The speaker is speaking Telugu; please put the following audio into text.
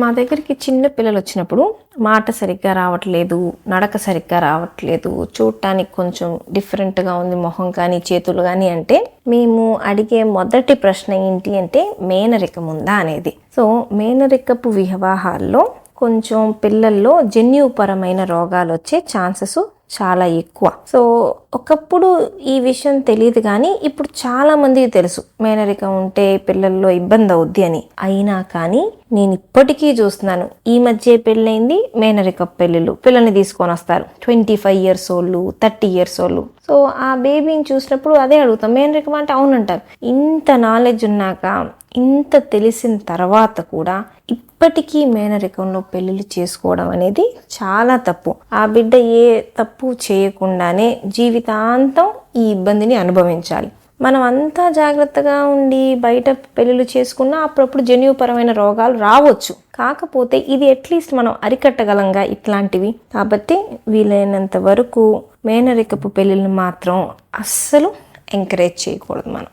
మా దగ్గరికి చిన్న పిల్లలు వచ్చినప్పుడు మాట సరిగ్గా రావట్లేదు, నడక సరిగ్గా రావట్లేదు, చూడటానికి కొంచెం డిఫరెంట్గా ఉంది మొహం కానీ చేతులు కానీ అంటే మేము అడిగే మొదటి ప్రశ్న ఏంటి అంటే మేనరికం ఉందా అనేది. సో మేనరికపు వివాహాల్లో కొంచెం పిల్లల్లో జన్యుపరమైన రోగాలు వచ్చే ఛాన్సెస్ చాలా ఎక్కువ. సో ఒకప్పుడు ఈ విషయం తెలియదు కానీ ఇప్పుడు చాలా మందికి తెలుసు మేనరికం ఉంటే పిల్లల్లో ఇబ్బంది అవుద్ది అని. అయినా కానీ నేను ఇప్పటికీ చూస్తున్నాను, ఈ మధ్య పెళ్ళైంది మేనరికం పెళ్ళిళ్ళు, పిల్లల్ని తీసుకొని వస్తారు 25 years old 30 years old. So ఆ బేబీని చూసినప్పుడు అదే అడుగుతాం, మేనరికం అంటే అవునంటారు. ఇంత నాలెడ్జ్ ఉన్నాక, ఇంత తెలిసిన తర్వాత కూడా ఇప్పటికీ మేనరికంలో పెళ్ళిళ్ళు చేసుకోవడం అనేది చాలా తప్పు. ఆ బిడ్డ ఏ తప్పు చేయకుండానే జీవితాంతం ఈ ఇబ్బందిని అనుభవించాలి. మనం అంతా జాగ్రత్తగా ఉండి బయట పెళ్ళిళ్ళు చేసుకున్నా అప్పుడప్పుడు జన్యుపరమైన రోగాలు రావచ్చు. కాకపోతే ఇది అట్లీస్ట్ మనం అరికట్టగలంగా ఇట్లాంటివి. కాబట్టి వీలైనంత వరకు మేనరికపు పెళ్ళిళ్ళు మాత్రం అస్సలు ఎంకరేజ్ చేయకూడదు మనం.